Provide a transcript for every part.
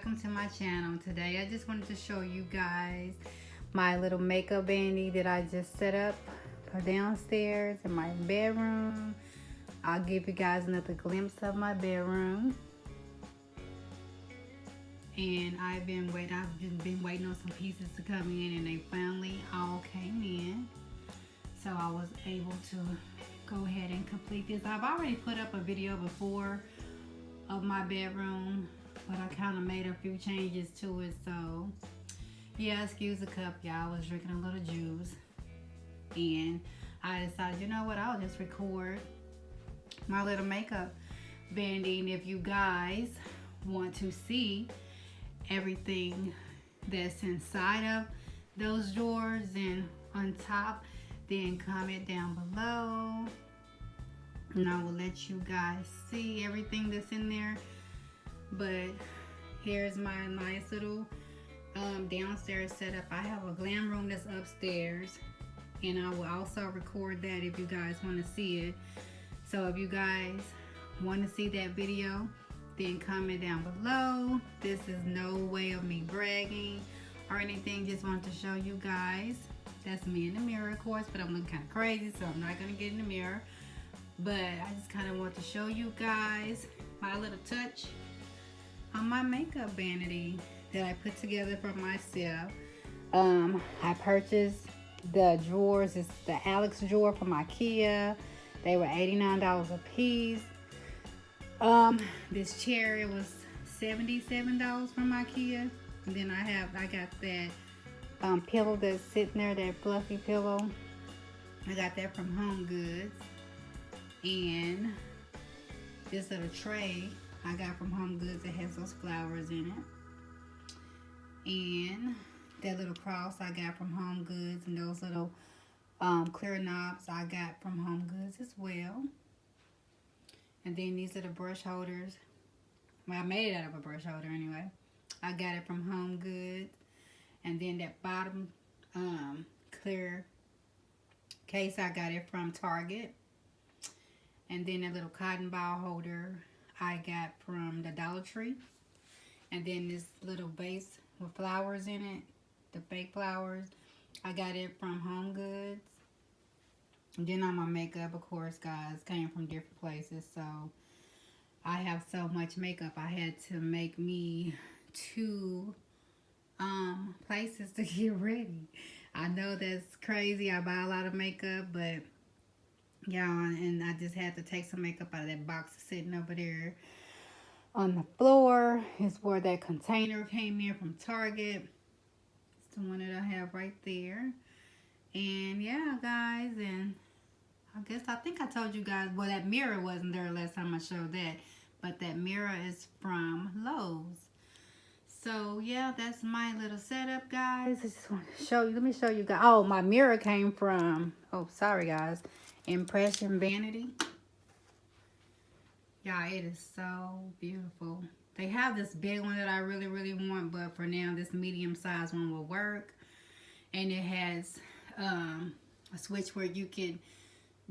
welcome to my channel. Today I just wanted to show you guys my little makeup vanity that I just set up for downstairs in my bedroom. I'll give you guys another glimpse of my bedroom. And I've just been waiting on some pieces to come in, and they finally all came in. So I was able to go ahead and complete this. I've already put up a video before of my bedroom, but I kind of made a few changes to it. So yeah, excuse the cup, y'all. I was drinking a little juice, and I decided, you know what, I'll just record my little makeup vanity. And if you guys want to see everything that's inside of those drawers and on top, then comment down below and I will let you guys see everything that's in there. But here's my nice little downstairs setup. I have a glam room that's upstairs, and I will also record that if you guys want to see it. So if you guys want to see that video, then comment down below. This is no way of me bragging or anything, just want to show you guys. That's me in the mirror, of course, but I'm looking kind of crazy, so I'm not gonna get in the mirror. But I just kind of want to show you guys my little touch on my makeup vanity that I put together for myself. I purchased the drawers. It's the Alex drawer from IKEA. They were $89 a piece. This chair, it was $77 from IKEA. And then I got that pillow that's sitting there, that fluffy pillow. I got that from Home Goods. And this little tray I got from Home Goods that has those flowers in it. And that little cross I got from Home Goods, and those little clear knobs I got from Home Goods as well. And then these are the brush holders. Well, I made it out of a brush holder anyway. I got it from Home Goods. And then that bottom clear case, I got it from Target. And then that little cotton ball holder I got from the Dollar Tree. And then this little vase with flowers in it, the fake flowers, I got it from Home Goods. And then all my makeup, of course, guys, came from different places. So I have so much makeup, I had to make me 2 places to get ready. I know that's crazy. I buy a lot of makeup, but yeah, and I just had to take some makeup out of that box sitting over there on the floor. Is where that container came in from Target. It's the one that I have right there. And yeah, guys, and I think I told you guys, well, that mirror wasn't there last time I showed that, but that mirror is from Lowe's. So yeah, that's my little setup, guys. I just want to show you. Let me show you guys. Oh, my mirror came from, oh, sorry guys, Impression Vanity. Yeah, it is so beautiful. They have this big one that I really, really want, but for now, this medium-sized one will work. And it has a switch where you can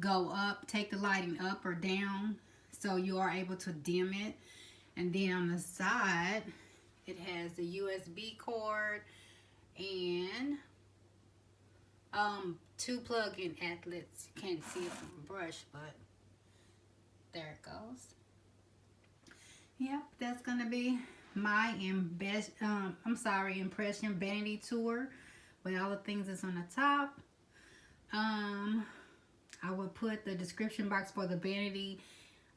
go up, take the lighting up or down, so you are able to dim it. And then on the side, it has the USB cord and 2 plug-in outlets. You can't see it from the brush, but there it goes. Yep, that's gonna be my Impression Vanity tour with all the things that's on the top. I will put the description box for the vanity,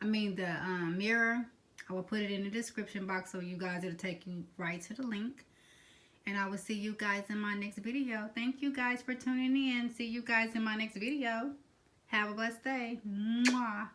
the mirror. I will put it in the description box, so you guys, it'll take you right to the link. And I will see you guys in my next video. Thank you guys for tuning in. See you guys in my next video. Have a blessed day. Mwah.